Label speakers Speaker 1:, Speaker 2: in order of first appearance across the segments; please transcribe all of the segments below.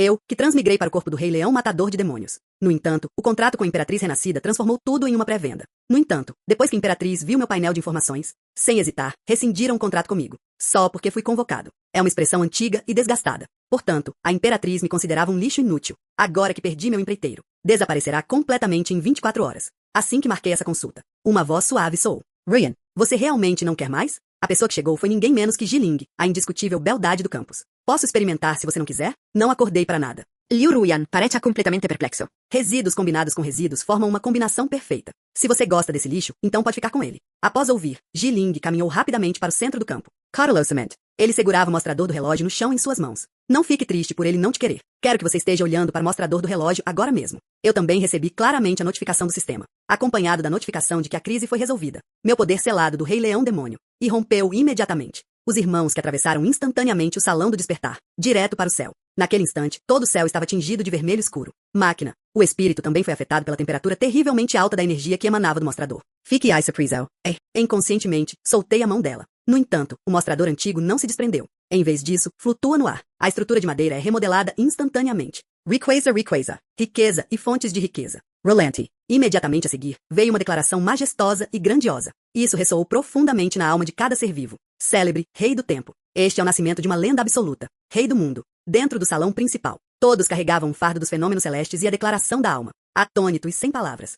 Speaker 1: Eu, que transmigrei para o corpo do Rei Leão Matador de Demônios. No entanto, o contrato com a Imperatriz Renascida transformou tudo em uma pré-venda. No entanto, depois que a Imperatriz viu meu painel de informações, sem hesitar, rescindiram o contrato comigo. Só porque fui convocado. É uma expressão antiga e desgastada. Portanto, a Imperatriz me considerava um lixo inútil. Agora que perdi meu empreiteiro, desaparecerá completamente em 24 horas. Assim que marquei essa consulta, uma voz suave soou. Ryan, você realmente não quer mais? A pessoa que chegou foi ninguém menos que Jiling, a indiscutível beldade do campus. Posso experimentar se você não quiser? Não acordei para nada.
Speaker 2: Liu Ruyan parece completamente perplexo.
Speaker 1: Resíduos combinados com resíduos formam uma combinação perfeita. Se você gosta desse lixo, então pode ficar com ele. Após ouvir, Jiling caminhou rapidamente para o centro do campo. Cautelosamente, ele segurava o mostrador do relógio no chão em suas mãos. Não fique triste por ele não te querer. Quero que você esteja olhando para o mostrador do relógio agora mesmo. Eu também recebi claramente a notificação do sistema, acompanhado da notificação de que a crise foi resolvida. Meu poder selado do Rei Leão Demônio irrompeu imediatamente. Os irmãos que atravessaram instantaneamente o salão do despertar, direto para o céu. Naquele instante, todo o céu estava tingido de vermelho escuro. Máquina. O espírito também foi afetado pela temperatura terrivelmente alta da energia que emanava do mostrador. Fique aí, Surprisel. Inconscientemente, soltei a mão dela. No entanto, o mostrador antigo não se desprendeu. Em vez disso, flutua no ar. A estrutura de madeira é remodelada instantaneamente. Riqueza. Riqueza e fontes de riqueza. Rolanti. Imediatamente a seguir, veio uma declaração majestosa e grandiosa. Isso ressoou profundamente na alma de cada ser vivo. Célebre, Rei do Tempo. Este é o nascimento de uma lenda absoluta. Rei do mundo. Dentro do salão principal, todos carregavam o fardo dos fenômenos celestes e a declaração da alma. Atônito e sem palavras.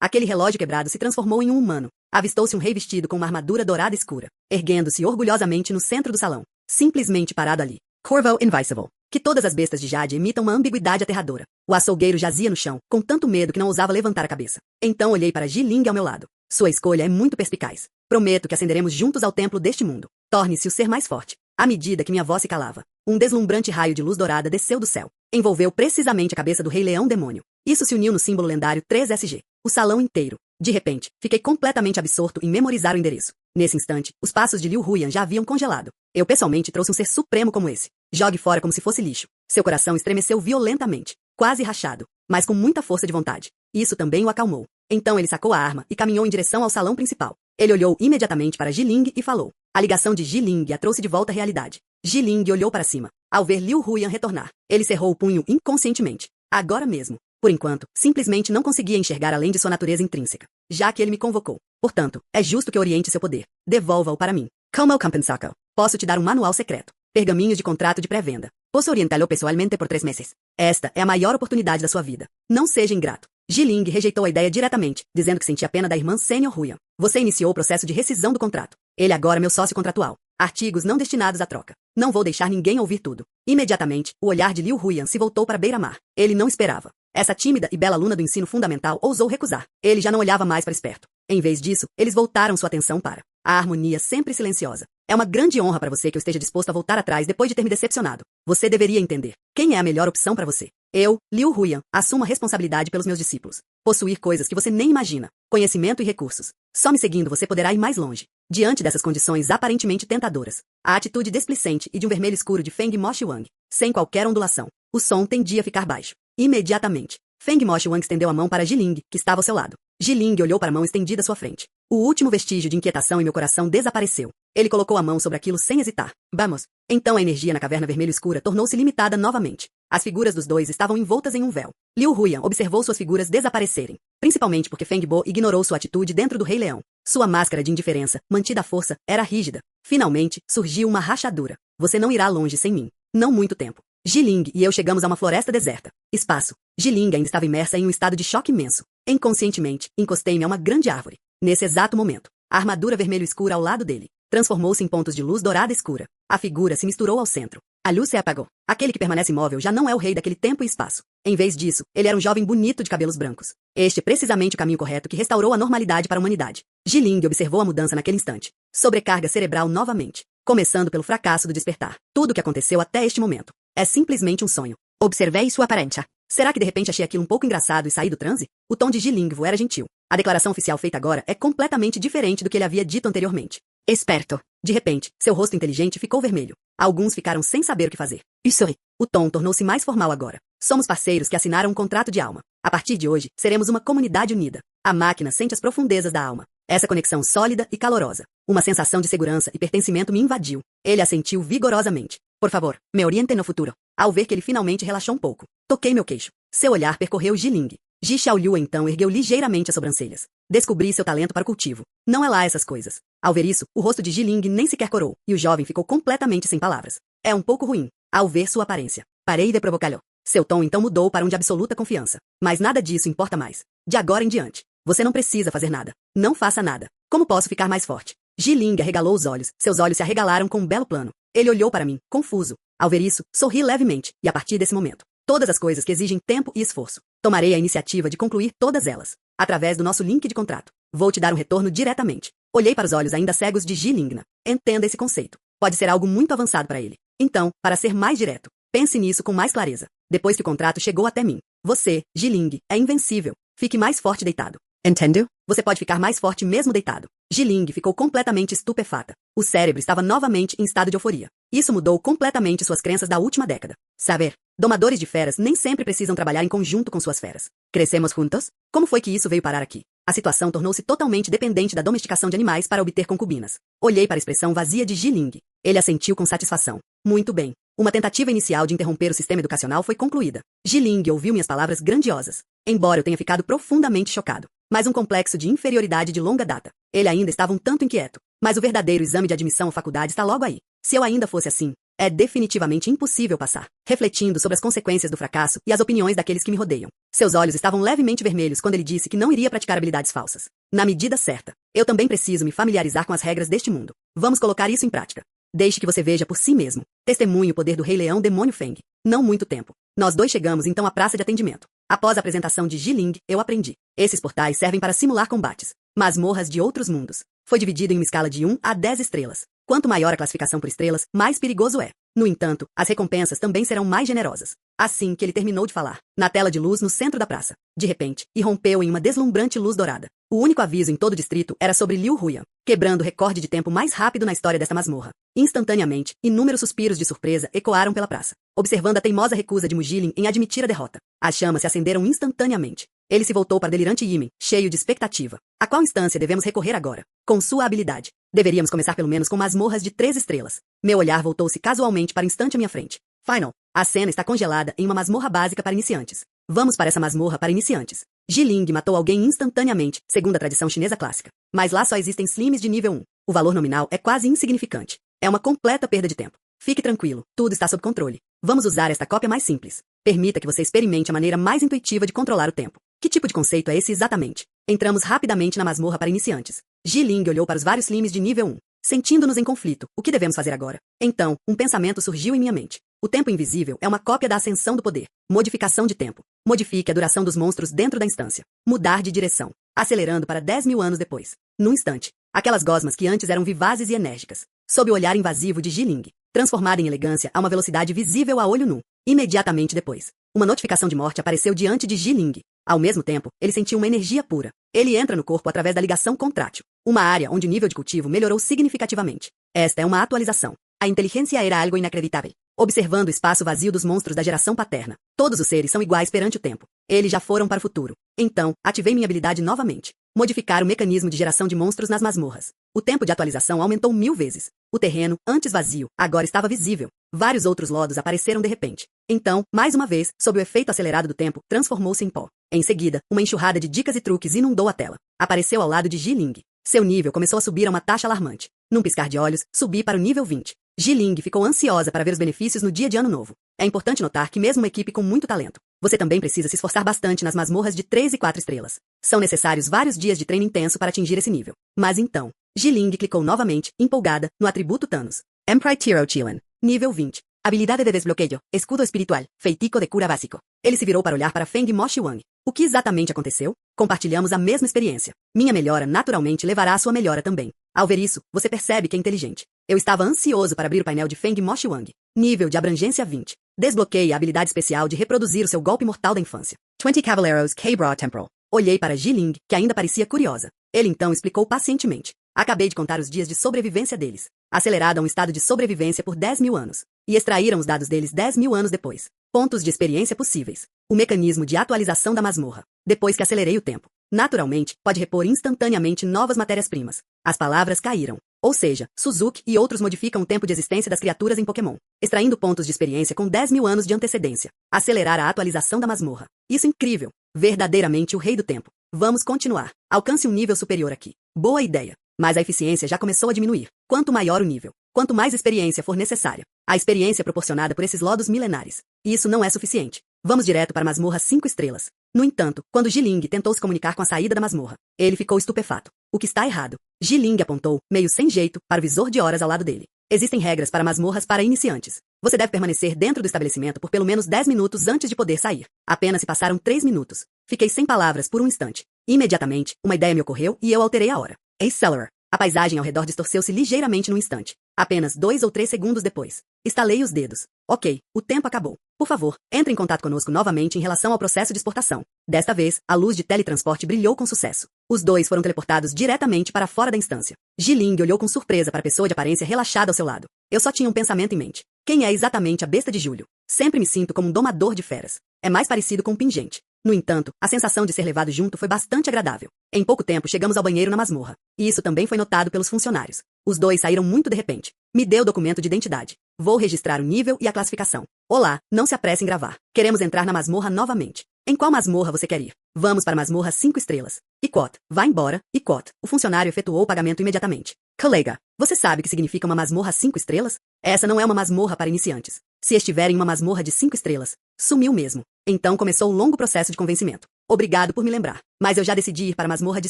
Speaker 1: Aquele relógio quebrado se transformou em um humano. Avistou-se um rei vestido com uma armadura dourada escura, erguendo-se orgulhosamente no centro do salão. Simplesmente parado ali. Corvo Invincible. Que todas as bestas de Jade emitam uma ambiguidade aterradora. O açougueiro jazia no chão, com tanto medo que não ousava levantar a cabeça. Então olhei para Jiling ao meu lado. Sua escolha é muito perspicaz. Prometo que ascenderemos juntos ao templo deste mundo. Torne-se o ser mais forte. À medida que minha voz se calava, um deslumbrante raio de luz dourada desceu do céu. Envolveu precisamente a cabeça do Rei Leão Demônio. Isso se uniu no símbolo lendário 3SG. O salão inteiro. De repente, fiquei completamente absorto em memorizar o endereço. Nesse instante, os passos de Liu Ruyan já haviam congelado. Eu pessoalmente trouxe um ser supremo como esse. Jogue fora como se fosse lixo. Seu coração estremeceu violentamente, quase rachado, mas com muita força de vontade. Isso também o acalmou. Então ele sacou a arma e caminhou em direção ao salão principal. Ele olhou imediatamente para Jiling e falou. A ligação de Jiling a trouxe de volta à realidade. Jiling olhou para cima. Ao ver Liu Ruyan retornar, ele cerrou o punho inconscientemente. Agora mesmo. Por enquanto, simplesmente não conseguia enxergar além de sua natureza intrínseca, já que ele me convocou. Portanto, é justo que oriente seu poder. Devolva-o para mim. Como compensar? Posso te dar um manual secreto. Pergaminhos de contrato de pré-venda. Posso orientá-lo pessoalmente por 3 meses. Esta é a maior oportunidade da sua vida. Não seja ingrato. Jiling rejeitou a ideia diretamente, dizendo que sentia pena da irmã Senior Ruyan. Você iniciou o processo de rescisão do contrato. Ele agora é meu sócio contratual. Artigos não destinados à troca. Não vou deixar ninguém ouvir tudo. Imediatamente, o olhar de Liu Ruyan se voltou para beira-mar. Ele não esperava. Essa tímida e bela aluna do ensino fundamental ousou recusar. Ele já não olhava mais para esperto. Em vez disso, eles voltaram sua atenção para a harmonia sempre silenciosa. É uma grande honra para você que eu esteja disposto a voltar atrás depois de ter me decepcionado. Você deveria entender. Quem é a melhor opção para você? Eu, Liu Ruyan, assumo a responsabilidade pelos meus discípulos. Possuir coisas que você nem imagina. Conhecimento e recursos. Só me seguindo você poderá ir mais longe. Diante dessas condições aparentemente tentadoras, a atitude displicente e de um vermelho escuro de Feng Moshuang, sem qualquer ondulação, o som tendia a ficar baixo. Imediatamente, Feng Moshuang estendeu a mão para Jiling, que estava ao seu lado. Jiling olhou para a mão estendida à sua frente. O último vestígio de inquietação em meu coração desapareceu. Ele colocou a mão sobre aquilo sem hesitar. Vamos. Então a energia na caverna vermelho escura tornou-se limitada novamente. As figuras dos dois estavam envoltas em um véu. Liu Ruyan observou suas figuras desaparecerem, principalmente porque Feng Bo ignorou sua atitude dentro do Rei Leão. Sua máscara de indiferença, mantida à força, era rígida. Finalmente, surgiu uma rachadura. Você não irá longe sem mim. Não muito tempo. Jiling e eu chegamos a uma floresta deserta. Espaço. Jiling ainda estava imersa em um estado de choque imenso. Inconscientemente, encostei-me a uma grande árvore. Nesse exato momento, a armadura vermelho escura ao lado dele transformou-se em pontos de luz dourada escura. A figura se misturou ao centro. A luz se apagou. Aquele que permanece imóvel já não é o rei daquele tempo e espaço. Em vez disso, ele era um jovem bonito de cabelos brancos. Este é precisamente o caminho correto que restaurou a normalidade para a humanidade. Jiling observou a mudança naquele instante. Sobrecarga cerebral novamente. Começando pelo fracasso do despertar. Tudo o que aconteceu até este momento é simplesmente um sonho. Observei sua aparência. Será que de repente achei aquilo um pouco engraçado e saí do transe? O tom de Jiling era gentil. A declaração oficial feita agora é completamente diferente do que ele havia dito anteriormente. Esperto. De repente, seu rosto inteligente ficou vermelho. Alguns ficaram sem saber o que fazer. Sorry. O tom tornou-se mais formal agora. Somos parceiros que assinaram um contrato de alma. A partir de hoje, seremos uma comunidade unida. A máquina sente as profundezas da alma. Essa conexão sólida e calorosa. Uma sensação de segurança e pertencimento me invadiu. Ele assentiu vigorosamente. Por favor, me oriente no futuro. Ao ver que ele finalmente relaxou um pouco, toquei meu queixo. Seu olhar percorreu Jiling. Ji Xiaoliu então ergueu ligeiramente as sobrancelhas. Descobri seu talento para o cultivo. Não é lá essas coisas. Ao ver isso, o rosto de Jiling nem sequer corou, e o jovem ficou completamente sem palavras. É um pouco ruim, ao ver sua aparência. Parei de provocá-lo. Seu tom então mudou para um de absoluta confiança. Mas nada disso importa mais. De agora em diante, você não precisa fazer nada. Não faça nada. Como posso ficar mais forte? Jiling arregalou os olhos. Seus olhos se arregalaram com um belo plano. Ele olhou para mim, confuso. Ao ver isso, sorri levemente, e a partir desse momento, todas as coisas que exigem tempo e esforço, tomarei a iniciativa de concluir todas elas, através do nosso link de contrato. Vou te dar um retorno diretamente. Olhei para os olhos ainda cegos de Jiling. Entenda esse conceito. Pode ser algo muito avançado para ele. Então, para ser mais direto, pense nisso com mais clareza. Depois que o contrato chegou até mim, você, Jiling, é invencível. Fique mais forte deitado. Entendeu? Você pode ficar mais forte mesmo deitado. Jiling ficou completamente estupefata. O cérebro estava novamente em estado de euforia. Isso mudou completamente suas crenças da última década. Saber, domadores de feras nem sempre precisam trabalhar em conjunto com suas feras. Crescemos juntos? Como foi que isso veio parar aqui? A situação tornou-se totalmente dependente da domesticação de animais para obter concubinas. Olhei para a expressão vazia de Jiling. Ele assentiu com satisfação. Muito bem. Uma tentativa inicial de interromper o sistema educacional foi concluída. Jiling ouviu minhas palavras grandiosas. Embora eu tenha ficado profundamente chocado. Mas um complexo de inferioridade de longa data. Ele ainda estava um tanto inquieto. Mas o verdadeiro exame de admissão à faculdade está logo aí. Se eu ainda fosse assim, é definitivamente impossível passar. Refletindo sobre as consequências do fracasso e as opiniões daqueles que me rodeiam. Seus olhos estavam levemente vermelhos quando ele disse que não iria praticar habilidades falsas. Na medida certa, eu também preciso me familiarizar com as regras deste mundo. Vamos colocar isso em prática. Deixe que você veja por si mesmo. Testemunhe o poder do Rei Leão Demônio Feng. Não muito tempo. Nós dois chegamos então à praça de atendimento. Após a apresentação de Jiling, eu aprendi. Esses portais servem para simular combates. Masmorras de outros mundos. Foi dividido em uma escala de 1 a 10 estrelas. Quanto maior a classificação por estrelas, mais perigoso é. No entanto, as recompensas também serão mais generosas. Assim que ele terminou de falar, na tela de luz no centro da praça, de repente, irrompeu em uma deslumbrante luz dourada. O único aviso em todo o distrito era sobre Liu Huyan, quebrando o recorde de tempo mais rápido na história desta masmorra. Instantaneamente, inúmeros suspiros de surpresa ecoaram pela praça, observando a teimosa recusa de Mujilin em admitir a derrota. As chamas se acenderam instantaneamente. Ele se voltou para o delirante Yimin, cheio de expectativa. A qual instância devemos recorrer agora? Com sua habilidade. Deveríamos começar pelo menos com masmorras de 3 estrelas. Meu olhar voltou-se casualmente para o instante à minha frente. Final. A cena está congelada em uma masmorra básica para iniciantes. Vamos para essa masmorra para iniciantes. Jiling matou alguém instantaneamente, segundo a tradição chinesa clássica. Mas lá só existem slimes de nível 1. O valor nominal é quase insignificante. É uma completa perda de tempo. Fique tranquilo, tudo está sob controle. Vamos usar esta cópia mais simples. Permita que você experimente a maneira mais intuitiva de controlar o tempo. Que tipo de conceito é esse exatamente? Entramos rapidamente na masmorra para iniciantes. Jiling olhou para os vários slimes de nível 1. Sentindo-nos em conflito, o que devemos fazer agora? Então, um pensamento surgiu em minha mente. O tempo invisível é uma cópia da ascensão do poder. Modificação de tempo. Modifique a duração dos monstros dentro da instância. Mudar de direção. Acelerando para 10.000 anos depois. Num instante, aquelas gosmas que antes eram vivazes e enérgicas, sob o olhar invasivo de Jiling, transformada em elegância a uma velocidade visível a olho nu. Imediatamente depois, uma notificação de morte apareceu diante de Jiling. Ao mesmo tempo, ele sentiu uma energia pura. Ele entra no corpo através da ligação contrátil, uma área onde o nível de cultivo melhorou significativamente. Esta é uma atualização. A inteligência era algo inacreditável. Observando o espaço vazio dos monstros da geração paterna. Todos os seres são iguais perante o tempo. Eles já foram para o futuro. Então, ativei minha habilidade novamente. Modificar o mecanismo de geração de monstros nas masmorras. O tempo de atualização aumentou 1000 vezes. O terreno, antes vazio, agora estava visível. Vários outros lodos apareceram de repente. Então, mais uma vez, sob o efeito acelerado do tempo, transformou-se em pó. Em seguida, uma enxurrada de dicas e truques inundou a tela. Apareceu ao lado de Jiling. Seu nível começou a subir a uma taxa alarmante. Num piscar de olhos, subi para o nível 20. Jiling ficou ansiosa para ver os benefícios no dia de ano novo. É importante notar que mesmo uma equipe com muito talento, você também precisa se esforçar bastante nas masmorras de 3 e 4 estrelas. São necessários vários dias de treino intenso para atingir esse nível. Mas então, Jiling clicou novamente, empolgada, no atributo Thanos. Empire Tiro Chilen. Nível 20. Habilidade de desbloqueio. Escudo espiritual. Feitiço de cura básico. Ele se virou para olhar para Feng Moshi Wang. O que exatamente aconteceu? Compartilhamos a mesma experiência. Minha melhora naturalmente levará a sua melhora também. Ao ver isso, você percebe que é inteligente. Eu estava ansioso para abrir o painel de Feng Moshi Wang. Nível de abrangência 20. Desbloqueie a habilidade especial de reproduzir o seu golpe mortal da infância. 20 Cavaleiros K-Bra Temporal. Olhei para Jiling, que ainda parecia curiosa. Ele então explicou pacientemente. Acabei de contar os dias de sobrevivência deles. Acelerado a um estado de sobrevivência por 10.000 anos. E extraíram os dados deles 10.000 anos depois. Pontos de experiência possíveis. O mecanismo de atualização da masmorra. Depois que acelerei o tempo. Naturalmente, pode repor instantaneamente novas matérias-primas. As palavras caíram. Ou seja, Suzuki e outros modificam o tempo de existência das criaturas em Pokémon, extraindo pontos de experiência com 10 mil anos de antecedência. Acelerar a atualização da masmorra. Isso é incrível. Verdadeiramente o rei do tempo. Vamos continuar. Alcance um nível superior aqui. Boa ideia. Mas a eficiência já começou a diminuir. Quanto maior o nível, quanto mais experiência for necessária. A experiência é proporcionada por esses lodos milenares. E isso não é suficiente. Vamos direto para a masmorra 5 estrelas. No entanto, quando Jiling tentou se comunicar com a saída da masmorra, ele ficou estupefato. O que está errado? Jiling apontou, meio sem jeito, para o visor de horas ao lado dele. Existem regras para masmorras para iniciantes. Você deve permanecer dentro do estabelecimento por pelo menos 10 minutos antes de poder sair. Apenas se passaram 3 minutos. Fiquei sem palavras por um instante. Imediatamente, uma ideia me ocorreu e eu alterei a hora. Accelera. A paisagem ao redor distorceu-se ligeiramente num instante. Apenas 2 ou 3 segundos depois. Estalei os dedos. Ok, o tempo acabou. Por favor, entre em contato conosco novamente em relação ao processo de exportação. Desta vez, a luz de teletransporte brilhou com sucesso. Os dois foram teleportados diretamente para fora da instância. Jiling olhou com surpresa para a pessoa de aparência relaxada ao seu lado. Eu só tinha um pensamento em mente. Quem é exatamente a besta de Julho? Sempre me sinto como um domador de feras. É mais parecido com um pingente. No entanto, a sensação de ser levado junto foi bastante agradável. Em pouco tempo chegamos ao banheiro na masmorra. E isso também foi notado pelos funcionários. Os dois saíram muito de repente. Me dê o documento de identidade. Vou registrar o nível e a classificação. Olá, não se apresse em gravar. Queremos entrar na masmorra novamente. Em qual masmorra você quer ir? Vamos para a masmorra 5 estrelas. Icot, vá embora. Icot. O funcionário efetuou o pagamento imediatamente. Colega, você sabe o que significa uma masmorra 5 estrelas? Essa não é uma masmorra para iniciantes. Se estiver em uma masmorra de 5 estrelas, sumiu mesmo. Então começou o longo processo de convencimento. Obrigado por me lembrar. Mas eu já decidi ir para a masmorra de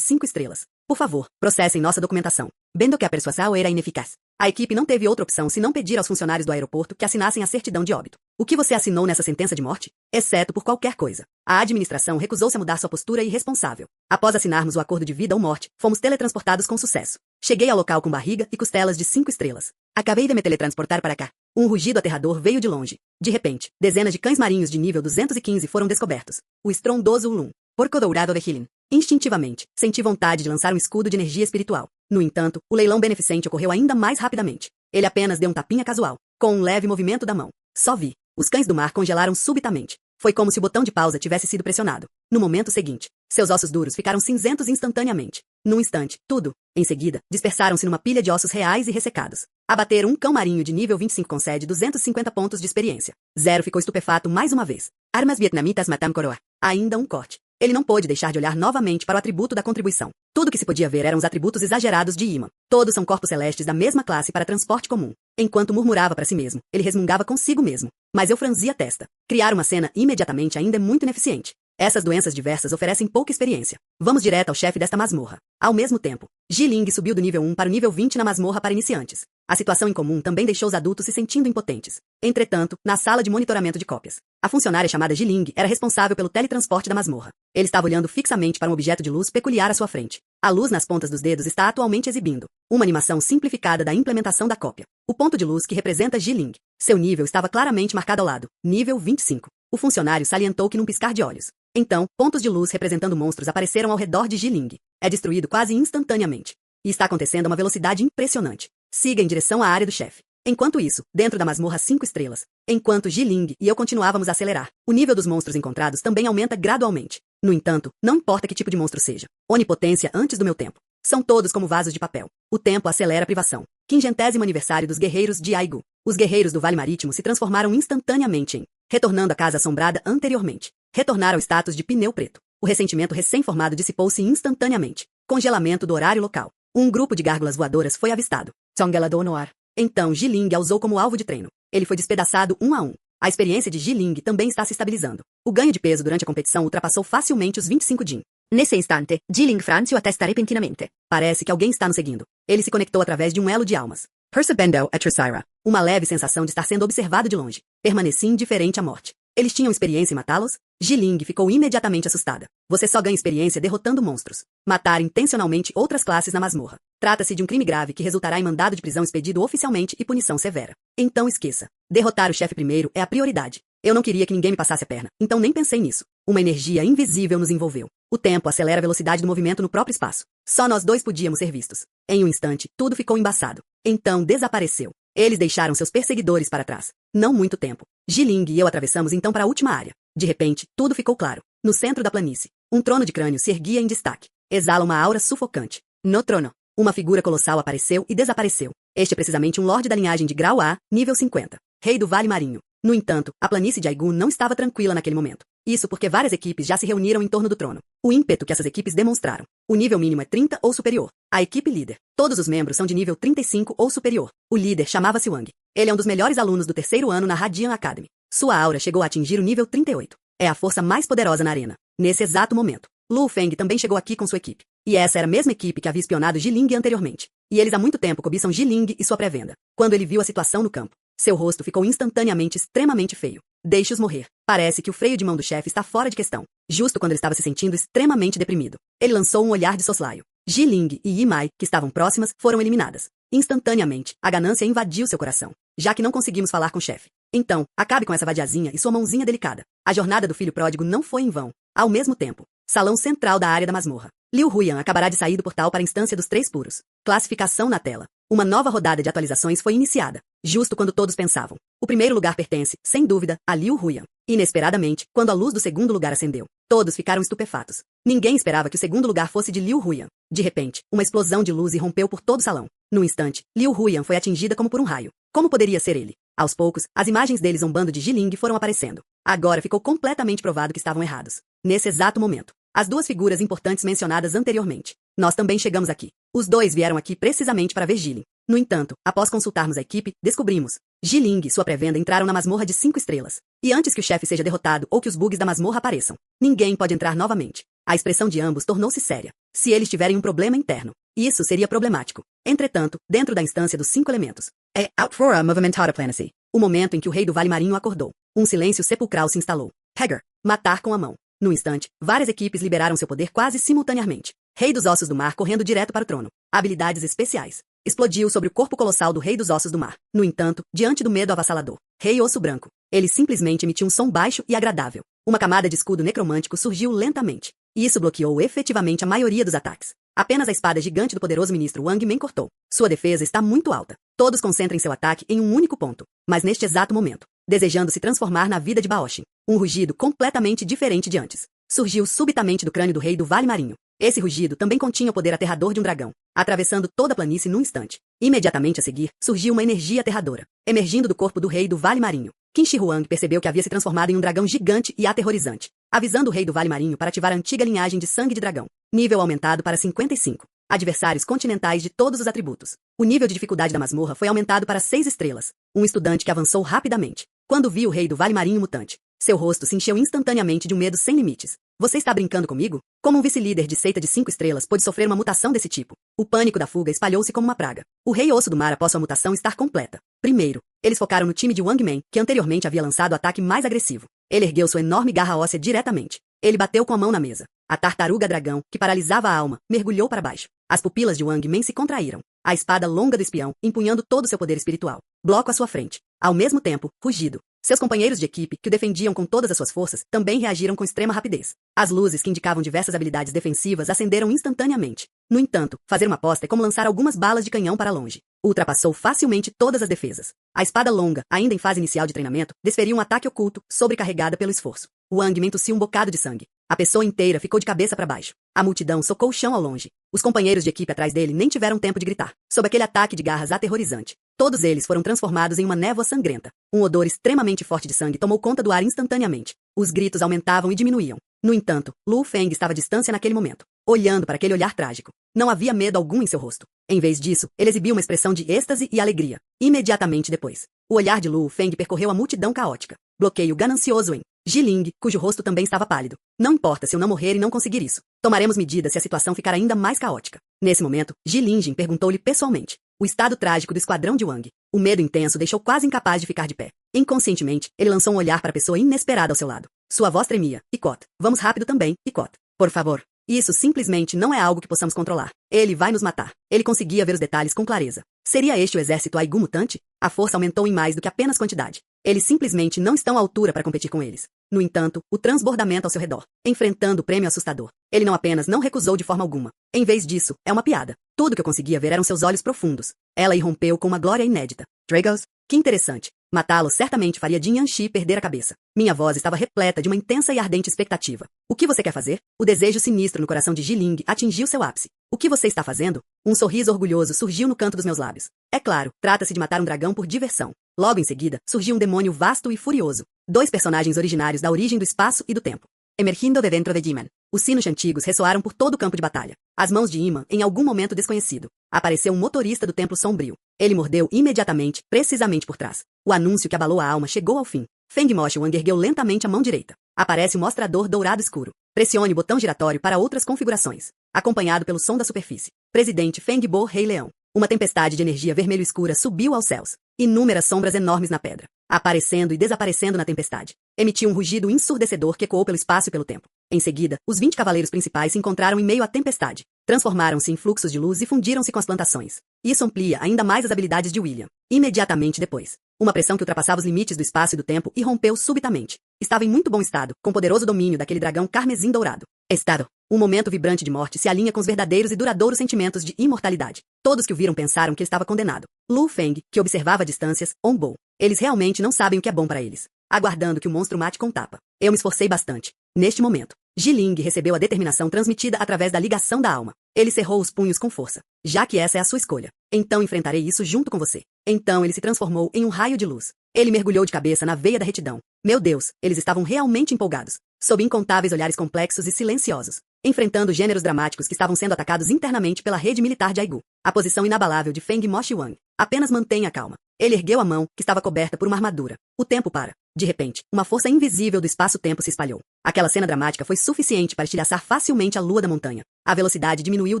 Speaker 1: 5 estrelas. Por favor, processem nossa documentação. Vendo que a persuasão era ineficaz. A equipe não teve outra opção senão pedir aos funcionários do aeroporto que assinassem a certidão de óbito. O que você assinou nessa sentença de morte? Exceto por qualquer coisa. A administração recusou-se a mudar sua postura irresponsável. Após assinarmos o acordo de vida ou morte, fomos teletransportados com sucesso. Cheguei ao local com barriga e costelas de 5 estrelas. Acabei de me teletransportar para cá. Um rugido aterrador veio de longe. De repente, dezenas de cães marinhos de nível 215 foram descobertos. O estrondoso Ulum, porco dourado de Hilin. Instintivamente, senti vontade de lançar um escudo de energia espiritual. No entanto, o leilão beneficente ocorreu ainda mais rapidamente. Ele apenas deu um tapinha casual, com um leve movimento da mão. Só vi. Os cães do mar congelaram subitamente. Foi como se o botão de pausa tivesse sido pressionado. No momento seguinte, seus ossos duros ficaram cinzentos instantaneamente. Num instante, tudo, em seguida, dispersaram-se numa pilha de ossos reais e ressecados. Abater um cão marinho de nível 25 concede 250 pontos de experiência. Zero ficou estupefato mais uma vez. Armas vietnamitas matam coroa. Ainda um corte. Ele não pôde deixar de olhar novamente para o atributo da contribuição. Tudo que se podia ver eram os atributos exagerados de imã. Todos são corpos celestes da mesma classe para transporte comum. Enquanto murmurava para si mesmo, ele resmungava consigo mesmo. Mas eu franzia a testa. Criar uma cena imediatamente ainda é muito ineficiente. Essas doenças diversas oferecem pouca experiência. Vamos direto ao chefe desta masmorra. Ao mesmo tempo, Jiling subiu do nível 1 para o nível 20 na masmorra para iniciantes. A situação incomum também deixou os adultos se sentindo impotentes. Entretanto, na sala de monitoramento de cópias, a funcionária chamada Jiling era responsável pelo teletransporte da masmorra. Ele estava olhando fixamente para um objeto de luz peculiar à sua frente. A luz nas pontas dos dedos está atualmente exibindo uma animação simplificada da implementação da cópia. O ponto de luz que representa Jiling. Seu nível estava claramente marcado ao lado, nível 25. O funcionário salientou que num piscar de olhos. Então, pontos de luz representando monstros apareceram ao redor de Jiling. É destruído quase instantaneamente. E está acontecendo a uma velocidade impressionante. Siga em direção à área do chefe. Enquanto isso, dentro da masmorra 5 estrelas, enquanto Jiling e eu continuávamos a acelerar, o nível dos monstros encontrados também aumenta gradualmente. No entanto, não importa que tipo de monstro seja. Onipotência antes do meu tempo. São todos como vasos de papel. O tempo acelera a privação. 50º aniversário dos guerreiros de Aigu. Os guerreiros do Vale Marítimo se transformaram instantaneamente em, retornando à casa assombrada anteriormente. Retornar ao status de pneu preto. O ressentimento recém-formado dissipou-se instantaneamente. Congelamento do horário local. Um grupo de gárgulas voadoras foi avistado. Tsongelador no ar. Então Jiling a usou como alvo de treino. Ele foi despedaçado 1 a 1. A experiência de Jiling também está se estabilizando. O ganho de peso durante a competição ultrapassou facilmente os 25 Jin.
Speaker 2: Nesse instante, Jiling franziu a testa repentinamente.
Speaker 1: Parece que alguém está nos seguindo. Ele se conectou através de um elo de almas. Percebendo a Tricera. Uma leve sensação de estar sendo observado de longe. Permaneci indiferente à morte. Eles tinham experiência em matá-los? Jiling ficou imediatamente assustada. Você só ganha experiência derrotando monstros. Matar intencionalmente outras classes na masmorra. Trata-se de um crime grave que resultará em mandado de prisão expedido oficialmente e punição severa. Então esqueça. Derrotar o chefe primeiro é a prioridade. Eu não queria que ninguém me passasse a perna, então nem pensei nisso. Uma energia invisível nos envolveu. O tempo acelera a velocidade do movimento no próprio espaço. Só nós dois podíamos ser vistos. Em um instante, tudo ficou embaçado. Então desapareceu. Eles deixaram seus perseguidores para trás. Não muito tempo. Jiling e eu atravessamos então para a última área. De repente, tudo ficou claro. No centro da planície, um trono de crânio se erguia em destaque. Exala uma aura sufocante. No trono, Uma figura colossal apareceu e desapareceu. Este é precisamente um lorde da linhagem de grau A, nível 50. Rei do Vale Marinho. No entanto, a planície de Aigun não estava tranquila naquele momento. Isso porque várias equipes já se reuniram em torno do trono. O ímpeto que essas equipes demonstraram. O nível mínimo é 30 ou superior. A equipe líder. Todos os membros são de nível 35 ou superior. O líder chamava-se Wang. Ele é um dos melhores alunos do terceiro ano na Radiant Academy. Sua aura chegou a atingir o nível 38. É a força mais poderosa na arena. Nesse exato momento, Lu Feng também chegou aqui com sua equipe. E essa era a mesma equipe que havia espionado Jiling anteriormente. E eles há muito tempo cobiçam Jiling e sua pré-venda. Quando ele viu a situação no campo, seu rosto ficou instantaneamente extremamente feio. Deixe-os morrer. Parece que o freio de mão do chefe está fora de questão. Justo quando ele estava se sentindo extremamente deprimido, ele lançou um olhar de soslaio. Jiling e Yimai, que estavam próximas, foram eliminadas. Instantaneamente, a ganância invadiu seu coração. Já que não conseguimos falar com o chefe. Então, acabe com essa vadiazinha e sua mãozinha delicada. A jornada do filho pródigo não foi em vão. Ao mesmo tempo, salão central da área da masmorra. Liu Huyan acabará de sair do portal para a instância dos Três Puros. Classificação na tela. Uma nova rodada de atualizações foi iniciada, justo quando todos pensavam. O primeiro lugar pertence, sem dúvida, a Liu Huyan. Inesperadamente, quando a luz do segundo lugar acendeu, todos ficaram estupefatos. Ninguém esperava que o segundo lugar fosse de Liu Huyan. De repente, uma explosão de luz irrompeu por todo o salão. No instante, Liu Huyan foi atingida como por um raio. Como poderia ser ele? Aos poucos, as imagens dele zombando de Jiling foram aparecendo. Agora ficou completamente provado que estavam errados. Nesse exato momento, as duas figuras importantes mencionadas anteriormente. Nós também chegamos aqui. Os dois vieram aqui precisamente para ver Jiling. No entanto, após consultarmos a equipe, descobrimos. Jiling e sua pré-venda entraram na masmorra de 5 estrelas. E antes que o chefe seja derrotado ou que os bugs da masmorra apareçam, ninguém pode entrar novamente. A expressão de ambos tornou-se séria. Se eles tiverem um problema interno, isso seria problemático. Entretanto, dentro da instância dos 5 elementos, é Outfora Movimentada Planacy. O momento em que o rei do Vale Marinho acordou. Um silêncio sepulcral se instalou. Hagar. Matar com a mão. No instante, várias equipes liberaram seu poder quase simultaneamente. Rei dos Ossos do Mar correndo direto para o trono. Habilidades especiais. Explodiu sobre o corpo colossal do Rei dos Ossos do Mar. No entanto, diante do medo avassalador, Rei Osso Branco, ele simplesmente emitiu um som baixo e agradável. Uma camada de escudo necromântico surgiu lentamente. E isso bloqueou efetivamente a maioria dos ataques. Apenas a espada gigante do poderoso ministro Wang Men cortou. Sua defesa está muito alta. Todos concentrem seu ataque em um único ponto. Mas neste exato momento, desejando se transformar na vida de Baoshin, um rugido completamente diferente de antes surgiu subitamente do crânio do rei do Vale Marinho. Esse rugido também continha o poder aterrador de um dragão, atravessando toda a planície num instante. Imediatamente a seguir, surgiu uma energia aterradora, emergindo do corpo do rei do Vale Marinho. Qin Shi Huang percebeu que havia se transformado em um dragão gigante e aterrorizante, avisando o rei do Vale Marinho para ativar a antiga linhagem de sangue de dragão. Nível aumentado para 55. Adversários continentais de todos os atributos. O nível de dificuldade da masmorra foi aumentado para 6 estrelas. Um estudante que avançou rapidamente. Quando viu o rei do Vale Marinho mutante, seu rosto se encheu instantaneamente de um medo sem limites. Você está brincando comigo? Como um vice-líder de seita de 5 estrelas pôde sofrer uma mutação desse tipo? O pânico da fuga espalhou-se como uma praga. O Rei Osso do Mar após sua mutação estar completa. Primeiro, eles focaram no time de Wang Men, que anteriormente havia lançado o ataque mais agressivo. Ele ergueu sua enorme garra óssea diretamente. Ele bateu com a mão na mesa. A tartaruga dragão, que paralisava a alma, mergulhou para baixo. As pupilas de Wang Men se contraíram. A espada longa do espião, empunhando todo o seu poder espiritual. Bloco à sua frente. Ao mesmo tempo, rugido. Seus companheiros de equipe, que o defendiam com todas as suas forças, também reagiram com extrema rapidez. As luzes que indicavam diversas habilidades defensivas acenderam instantaneamente. No entanto, fazer uma aposta é como lançar algumas balas de canhão para longe. Ultrapassou facilmente todas as defesas. A espada longa, ainda em fase inicial de treinamento, desferiu um ataque oculto, sobrecarregada pelo esforço. Wang Men tossiu um bocado de sangue. A pessoa inteira ficou de cabeça para baixo. A multidão socou o chão ao longe. Os companheiros de equipe atrás dele nem tiveram tempo de gritar. Sob aquele ataque de garras aterrorizante, todos eles foram transformados em uma névoa sangrenta. Um odor extremamente forte de sangue tomou conta do ar instantaneamente. Os gritos aumentavam e diminuíam. No entanto, Lu Feng estava à distância naquele momento, olhando para aquele olhar trágico. Não havia medo algum em seu rosto. Em vez disso, ele exibiu uma expressão de êxtase e alegria. Imediatamente depois, o olhar de Lu Feng percorreu a multidão caótica. Bloqueio ganancioso em Jiling, cujo rosto também estava pálido. Não importa se eu não morrer e não conseguir isso. Tomaremos medidas se a situação ficar ainda mais caótica. Nesse momento, Jiling perguntou-lhe pessoalmente o estado trágico do esquadrão de Wang. O medo intenso deixou quase incapaz de ficar de pé. Inconscientemente, ele lançou um olhar para a pessoa inesperada ao seu lado. Sua voz tremia. Icot. Vamos rápido também, Icot. Por favor. Isso simplesmente não é algo que possamos controlar. Ele vai nos matar. Ele conseguia ver os detalhes com clareza. Seria este o exército Aigu mutante? A força aumentou em mais do que apenas quantidade. Eles simplesmente não estão à altura para competir com eles. No entanto, o transbordamento ao seu redor, enfrentando o prêmio assustador. Ele não apenas não recusou de forma alguma. Em vez disso, é uma piada. Tudo que eu conseguia ver eram seus olhos profundos. Ela irrompeu com uma glória inédita. Dragos? Que interessante. Matá-lo certamente faria Jin Yanxi perder a cabeça. Minha voz estava repleta de uma intensa e ardente expectativa. O que você quer fazer? O desejo sinistro no coração de Jiling atingiu seu ápice. O que você está fazendo? Um sorriso orgulhoso surgiu no canto dos meus lábios. É claro, trata-se de matar um dragão por diversão. Logo em seguida, surgiu um demônio vasto e furioso. 2 personagens originários da origem do espaço e do tempo. Emergindo de dentro de Jiman. Os sinos antigos ressoaram por todo o campo de batalha. As mãos de Iman, em algum momento desconhecido. Apareceu um motorista do templo sombrio. Ele mordeu imediatamente, precisamente por trás. O anúncio que abalou a alma chegou ao fim. Feng Moshuang ergueu lentamente a mão direita. Aparece o mostrador dourado escuro. Pressione o botão giratório para outras configurações. Acompanhado pelo som da superfície. Presidente Feng Bo Rei Leão. Uma tempestade de energia vermelho escura subiu aos céus. Inúmeras sombras enormes na pedra. Aparecendo e desaparecendo na tempestade. Emitiu um rugido ensurdecedor que ecoou pelo espaço e pelo tempo. Em seguida, os 20 cavaleiros principais se encontraram em meio à tempestade. Transformaram-se em fluxos de luz e fundiram-se com as plantações. Isso amplia ainda mais as habilidades de William. Imediatamente depois, uma pressão que ultrapassava os limites do espaço e do tempo irrompeu subitamente. Estava em muito bom estado, com poderoso domínio daquele dragão carmesim dourado. Estado. Um momento vibrante de morte se alinha com os verdadeiros e duradouros sentimentos de imortalidade. Todos que o viram pensaram que ele estava condenado. Lu Feng, que observava a distâncias, ombou. Eles realmente não sabem o que é bom para eles. Aguardando que o monstro mate com tapa. Eu me esforcei bastante. Neste momento, Jiling recebeu a determinação transmitida através da ligação da alma. Ele cerrou os punhos com força. Já que essa é a sua escolha, então enfrentarei isso junto com você. Então ele se transformou em um raio de luz. Ele mergulhou de cabeça na veia da retidão. Meu Deus, eles estavam realmente empolgados. Sob incontáveis olhares complexos e silenciosos. Enfrentando gêneros dramáticos que estavam sendo atacados internamente pela rede militar de Aigu. A posição inabalável de Feng Moshuang. Apenas mantenha a calma. Ele ergueu a mão, que estava coberta por uma armadura. O tempo para. De repente, uma força invisível do espaço-tempo se espalhou. Aquela cena dramática foi suficiente para estilhaçar facilmente a lua da montanha. A velocidade diminuiu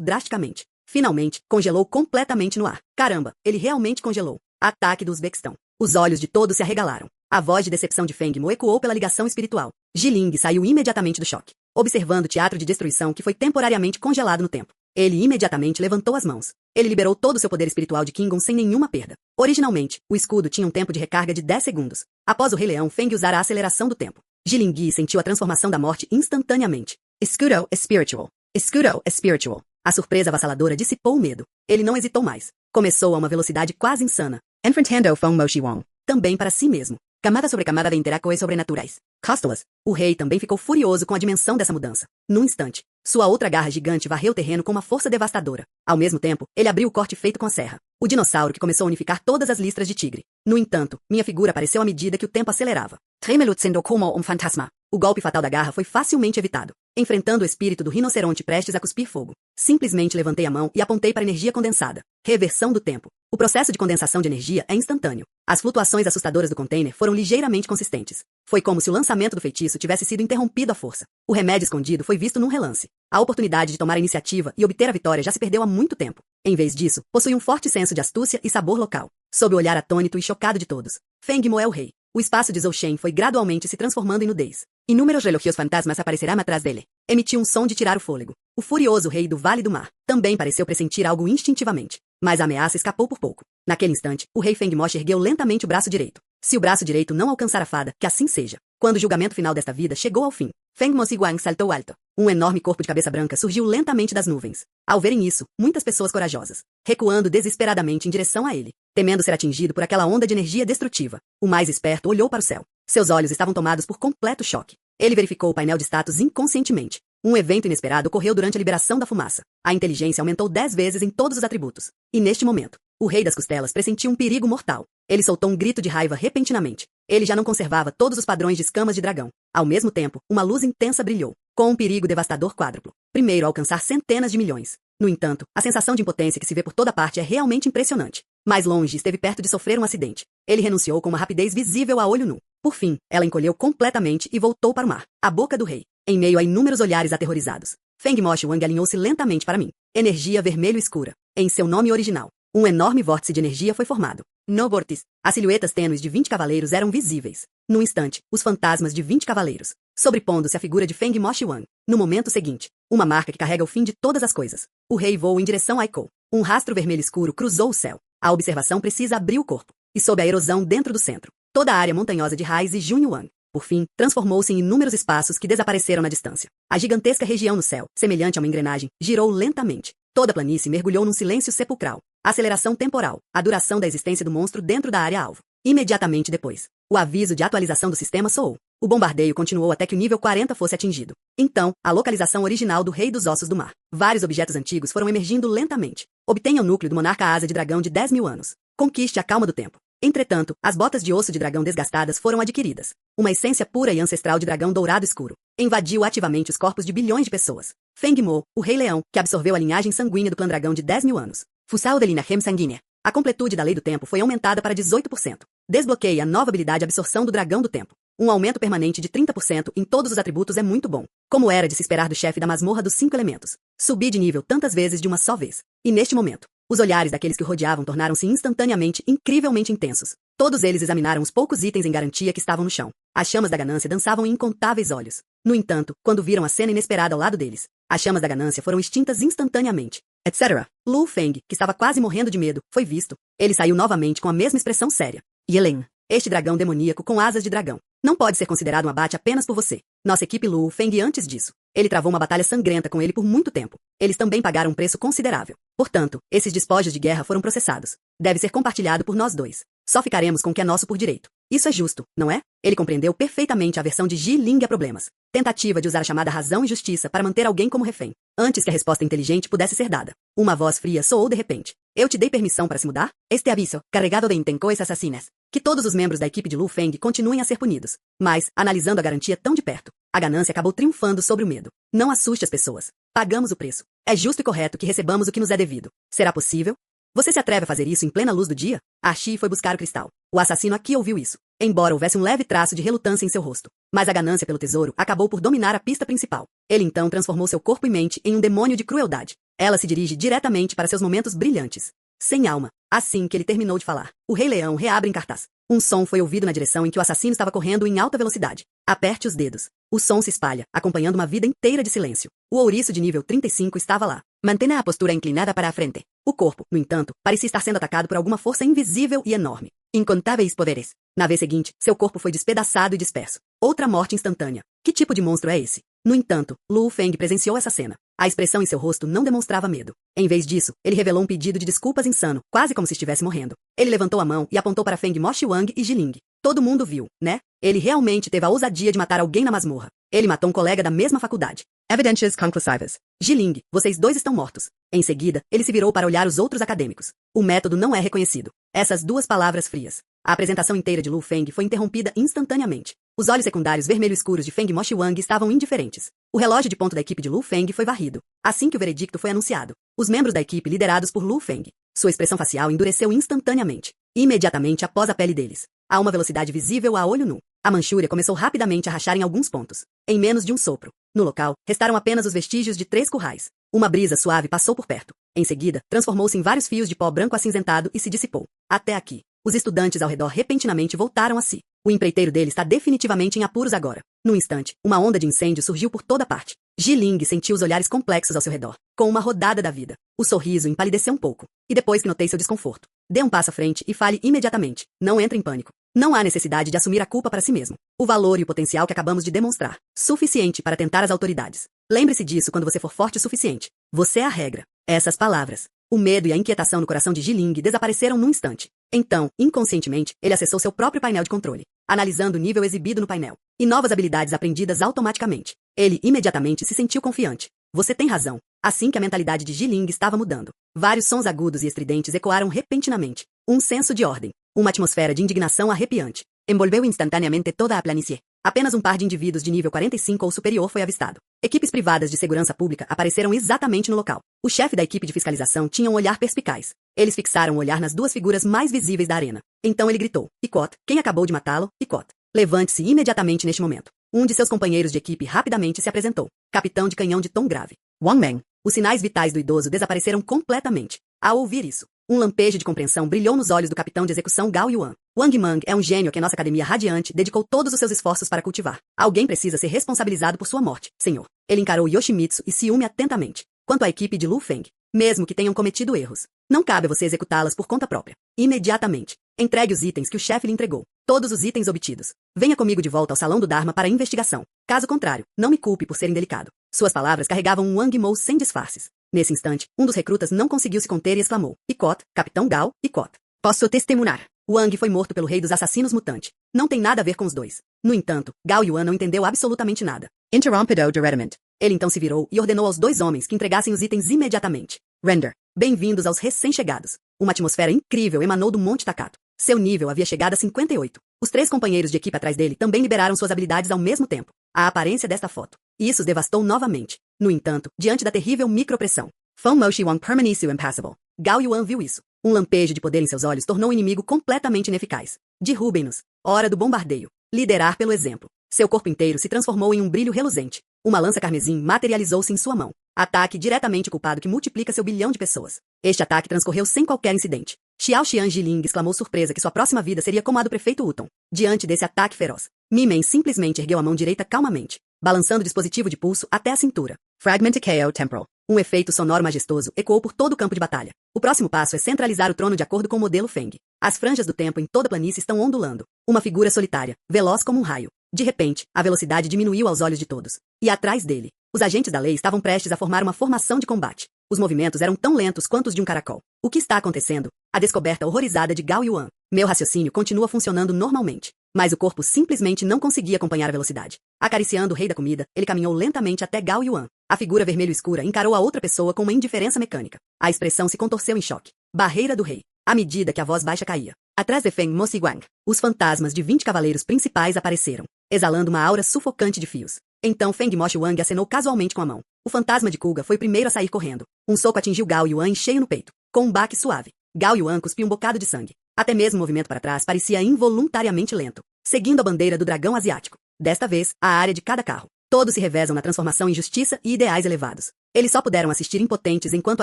Speaker 1: drasticamente. Finalmente, congelou completamente no ar. Caramba, ele realmente congelou. Ataque do Uzbequistão. Os olhos de todos se arregalaram. A voz de decepção de Feng Mo ecoou pela ligação espiritual. Jiling saiu imediatamente do choque, observando o teatro de destruição que foi temporariamente congelado no tempo. Ele imediatamente levantou as mãos. Ele liberou todo o seu poder espiritual de Kingon sem nenhuma perda. Originalmente, o escudo tinha um tempo de recarga de 10 segundos. Após o Rei Leão Feng usar a aceleração do tempo, Jiling sentiu a transformação da morte instantaneamente. Escudo spiritual. Escudo spiritual. A surpresa avassaladora dissipou o medo. Ele não hesitou mais. Começou a uma velocidade quase insana. Enfrentando Feng Moshuang. Também para si mesmo. Camada sobre camada de interações sobrenaturais. Costolas. O rei também ficou furioso com a dimensão dessa mudança. Num instante, sua outra garra gigante varreu o terreno com uma força devastadora. Ao mesmo tempo, ele abriu o corte feito com a serra. O dinossauro que começou a unificar todas as listras de tigre. No entanto, minha figura apareceu à medida que o tempo acelerava. Tremelut sendo como fantasma. O golpe fatal da garra foi facilmente evitado. Enfrentando o espírito do rinoceronte prestes a cuspir fogo. Simplesmente levantei a mão e apontei para a energia condensada. Reversão do tempo. O processo de condensação de energia é instantâneo. As flutuações assustadoras do container foram ligeiramente consistentes. Foi como se o lançamento do feitiço tivesse sido interrompido à força. O remédio escondido foi visto num relance. A oportunidade de tomar a iniciativa e obter a vitória já se perdeu há muito tempo. Em vez disso, possui um forte senso de astúcia e sabor local. Sob o olhar atônito e chocado de todos, Feng Mo é o rei. O espaço de Zhou Shen foi gradualmente se transformando em nudez. Inúmeros relógios fantasmas aparecerão atrás dele. Emitiu um som de tirar o fôlego. O furioso rei do Vale do Mar também pareceu pressentir algo instintivamente. Mas a ameaça escapou por pouco. Naquele instante, o rei Feng Mosh ergueu lentamente o braço direito. Se o braço direito não alcançar a fada, que assim seja. Quando o julgamento final desta vida chegou ao fim, Feng Mo Siguang saltou alto. Um enorme corpo de cabeça branca surgiu lentamente das nuvens. Ao verem isso, muitas pessoas corajosas, recuando desesperadamente em direção a ele, temendo ser atingido por aquela onda de energia destrutiva. O mais esperto olhou para o céu. Seus olhos estavam tomados por completo choque. Ele verificou o painel de status inconscientemente. Um evento inesperado ocorreu durante a liberação da fumaça. A inteligência aumentou 10 vezes em todos os atributos. E neste momento, o rei das costelas pressentiu um perigo mortal. Ele soltou um grito de raiva repentinamente. Ele já não conservava todos os padrões de escamas de dragão. Ao mesmo tempo, uma luz intensa brilhou, com um perigo devastador quádruplo. Primeiro a alcançar centenas de milhões. No entanto, a sensação de impotência que se vê por toda parte é realmente impressionante. Mais longe, esteve perto de sofrer um acidente. Ele renunciou com uma rapidez visível a olho nu. Por fim, ela encolheu completamente e voltou para o mar. A boca do rei. Em meio a inúmeros olhares aterrorizados, Feng Moshuang alinhou-se lentamente para mim. Energia vermelho escura. Em seu nome original, um enorme vórtice de energia foi formado. No vórtice, as silhuetas tênues de 20 cavaleiros eram visíveis. Num instante, os fantasmas de 20 cavaleiros, sobrepondo-se à figura de Feng Moshuang. No momento seguinte, uma marca que carrega o fim de todas as coisas. O rei voou em direção a Aiko. Um rastro vermelho escuro cruzou o céu. A observação precisa abriu o corpo. E sob a erosão dentro do centro, toda a área montanhosa de Raiz e Junyuan, por fim, transformou-se em inúmeros espaços que desapareceram na distância. A gigantesca região no céu, semelhante a uma engrenagem, girou lentamente. Toda a planície mergulhou num silêncio sepulcral. A aceleração temporal, a duração da existência do monstro dentro da área-alvo. imediatamente depois. O aviso de atualização do sistema soou. O bombardeio continuou até que o nível 40 fosse atingido. Então, a localização original do Rei dos Ossos do Mar. Vários objetos antigos foram emergindo lentamente. Obtenha o núcleo do Monarca Asa de Dragão de 10.000 anos. Conquiste a calma do tempo. Entretanto, as botas de osso de dragão desgastadas foram adquiridas. Uma essência pura e ancestral de dragão dourado escuro. Invadiu ativamente os corpos de bilhões de pessoas. Feng Mo, o Rei Leão, que absorveu a linhagem sanguínea do clã dragão de 10.000 anos. Fusao de Linahem sanguínea. A completude da lei do tempo foi aumentada para 18%. Desbloqueie a nova habilidade absorção do dragão do tempo. Um aumento permanente de 30% em todos os atributos é muito bom. Como era de se esperar do chefe da masmorra dos 5 elementos. Subi de nível tantas vezes de uma só vez. E neste momento, os olhares daqueles que o rodeavam tornaram-se instantaneamente incrivelmente intensos. Todos eles examinaram os poucos itens em garantia que estavam no chão. As chamas da ganância dançavam em incontáveis olhos. No entanto, quando viram a cena inesperada ao lado deles, as chamas da ganância foram extintas instantaneamente. Etc. Lu Feng, que estava quase morrendo de medo, foi visto. Ele saiu novamente com a mesma expressão séria. Yelen, este dragão demoníaco com asas de dragão, não pode ser considerado um abate apenas por você. Nossa equipe Lu Feng antes disso. Ele travou uma batalha sangrenta com ele por muito tempo. Eles também pagaram um preço considerável. Portanto, esses despojos de guerra foram processados. Deve ser compartilhado por nós dois. Só ficaremos com o que é nosso por direito. Isso é justo, não é? Ele compreendeu perfeitamente a versão de Ji Ling a problemas. Tentativa de usar a chamada razão e justiça para manter alguém como refém, antes que a resposta inteligente pudesse ser dada. Uma voz fria soou de repente. Eu te dei permissão para se mudar? Este aviso, carregado de intencoes assassinas. Que todos os membros da equipe de Lu Feng continuem a ser punidos. Mas, analisando a garantia tão de perto, a ganância acabou triunfando sobre o medo. Não assuste as pessoas. Pagamos o preço. É justo e correto que recebamos o que nos é devido. Será possível? Você se atreve a fazer isso em plena luz do dia? Archie foi buscar o cristal. O assassino aqui ouviu isso, embora houvesse um leve traço de relutância em seu rosto. Mas a ganância pelo tesouro acabou por dominar a pista principal. Ele então transformou seu corpo e mente em um demônio de crueldade. Ela se dirige diretamente para seus momentos brilhantes. Sem alma. Assim que ele terminou de falar, o Rei Leão reabre em cartaz. Um som foi ouvido na direção em que o assassino estava correndo em alta velocidade. Aperte os dedos. O som se espalha, acompanhando uma vida inteira de silêncio. O ouriço de nível 35 estava lá. Mantenha a postura inclinada para a frente. O corpo, no entanto, parecia estar sendo atacado por alguma força invisível e enorme. Incontáveis poderes. Na vez seguinte, seu corpo foi despedaçado e disperso. Outra morte instantânea. Que tipo de monstro é esse? No entanto, Lu Feng presenciou essa cena. A expressão em seu rosto não demonstrava medo. Em vez disso, ele revelou um pedido de desculpas insano, quase como se estivesse morrendo. Ele levantou a mão e apontou para Feng Moshi-Wang e Jiling. Todo mundo viu, né? Ele realmente teve a ousadia de matar alguém na masmorra. Ele matou um colega da mesma faculdade. Evidências conclusivas. Jiling, vocês dois estão mortos. Em seguida, ele se virou para olhar os outros acadêmicos. O método não é reconhecido. Essas duas palavras frias. A apresentação inteira de Lu Feng foi interrompida instantaneamente. Os olhos secundários vermelho escuros de Feng Moshi-Wang estavam indiferentes. O relógio de ponto da equipe de Lu Feng foi varrido. Assim que o veredicto foi anunciado, os membros da equipe liderados por Lu Feng, sua expressão facial endureceu instantaneamente. Imediatamente após a pele deles, a uma velocidade visível a olho nu, a manchúria começou rapidamente a rachar em alguns pontos. Em menos de um sopro, no local, restaram apenas os vestígios de 3 currais. Uma brisa suave passou por perto. Em seguida, transformou-se em vários fios de pó branco acinzentado e se dissipou. Até aqui. Os estudantes ao redor repentinamente voltaram a si. O empreiteiro dele está definitivamente em apuros agora. Num instante, uma onda de incêndio surgiu por toda parte. Jiling sentiu os olhares complexos ao seu redor, com uma rodada da vida. O sorriso empalideceu um pouco. E depois que notei seu desconforto, dê um passo à frente e fale imediatamente. Não entre em pânico. Não há necessidade de assumir a culpa para si mesmo. O valor e o potencial que acabamos de demonstrar. Suficiente para tentar as autoridades. Lembre-se disso quando você for forte o suficiente. Você é a regra. Essas palavras. O medo e a inquietação no coração de Jiling desapareceram num instante. Então, inconscientemente, ele acessou seu próprio painel de controle, analisando o nível exibido no painel, e novas habilidades aprendidas automaticamente. Ele imediatamente se sentiu confiante. Você tem razão. Assim que a mentalidade de Jiling estava mudando. Vários sons agudos e estridentes ecoaram repentinamente. Um senso de ordem. Uma atmosfera de indignação arrepiante. Envolveu instantaneamente toda a planície. Apenas um par de indivíduos de nível 45 ou superior foi avistado. Equipes privadas de segurança pública apareceram exatamente no local. O chefe da equipe de fiscalização tinha um olhar perspicaz. Eles fixaram o olhar nas duas figuras mais visíveis da arena. Então ele gritou. Icot, quem acabou de matá-lo? Icot. Levante-se imediatamente neste momento. Um de seus companheiros de equipe rapidamente se apresentou. Capitão de canhão de tom grave. Wang Meng. Os sinais vitais do idoso desapareceram completamente. Ao ouvir isso, um lampejo de compreensão brilhou nos olhos do capitão de execução Gao Yuan. Wang Mang é um gênio que nossa academia radiante dedicou todos os seus esforços para cultivar. Alguém precisa ser responsabilizado por sua morte, senhor. Ele encarou Yoshimitsu e ciúme atentamente. Quanto à equipe de Lu Feng, mesmo que tenham cometido erros, não cabe a você executá-las por conta própria. Imediatamente. Entregue os itens que o chefe lhe entregou. Todos os itens obtidos. Venha comigo de volta ao salão do Dharma para a investigação. Caso contrário, não me culpe por ser indelicado. Suas palavras carregavam um Wang Mo sem disfarces. Nesse instante, um dos recrutas não conseguiu se conter e exclamou. Icot, Capitão Gao, Icot.
Speaker 2: Posso testemunhar.
Speaker 1: Wang foi morto pelo rei dos assassinos mutante. Não tem nada a ver com os dois. No entanto, Gao Yuan não entendeu absolutamente nada. Interrompido directamente. Ele então se virou e ordenou aos dois homens que entregassem os itens imediatamente. Render. Bem-vindos aos recém-chegados. Uma atmosfera incrível emanou do Monte Takato. Seu nível havia chegado a 58. Os 3 companheiros de equipe atrás dele também liberaram suas habilidades ao mesmo tempo. A aparência desta foto. Isso os devastou novamente. No entanto, diante da terrível micropressão. Feng Moshi Wang permaneceu impassível. Gao Yuan viu isso. Um lampejo de poder em seus olhos tornou o inimigo completamente ineficaz. Derrubem-nos. Hora do bombardeio. Liderar pelo exemplo. Seu corpo inteiro se transformou em um brilho reluzente. Uma lança carmesim materializou-se em sua mão. Ataque diretamente culpado que multiplica seu bilhão de pessoas. Este ataque transcorreu sem qualquer incidente. Xiao Xian Jiling exclamou surpresa que sua próxima vida seria como a do prefeito Uton. Diante desse ataque feroz, Mimen simplesmente ergueu a mão direita calmamente, balançando o dispositivo de pulso até a cintura. Fragment KO Temporal. Um efeito sonoro majestoso ecoou por todo o campo de batalha. O próximo passo é centralizar o trono de acordo com o modelo Feng. As franjas do tempo em toda a planície estão ondulando. Uma figura solitária, veloz como um raio. De repente, a velocidade diminuiu aos olhos de todos. E atrás dele, os agentes da lei estavam prestes a formar uma formação de combate. Os movimentos eram tão lentos quanto os de um caracol. O que está acontecendo? A descoberta horrorizada de Gao Yuan. Meu raciocínio continua funcionando normalmente. Mas o corpo simplesmente não conseguia acompanhar a velocidade. Acariciando o rei da comida, ele caminhou lentamente até Gao Yuan. A figura vermelho escura encarou a outra pessoa com uma indiferença mecânica. A expressão se contorceu em choque. Barreira do rei. À medida que a voz baixa caía. Atrás de Feng Moshi Wang, os fantasmas de 20 cavaleiros principais apareceram, exalando uma aura sufocante de fios. Então Feng Moshi Wang acenou casualmente com a mão. O fantasma de Kuga foi o primeiro a sair correndo. Um soco atingiu Gao Yuan em cheio no peito, com um baque suave. Gao Yuan cuspiu um bocado de sangue. Até mesmo o movimento para trás parecia involuntariamente lento, seguindo a bandeira do dragão asiático. Desta vez, a área de cada carro. Todos se revezam na transformação em justiça e ideais elevados. Eles só puderam assistir impotentes enquanto o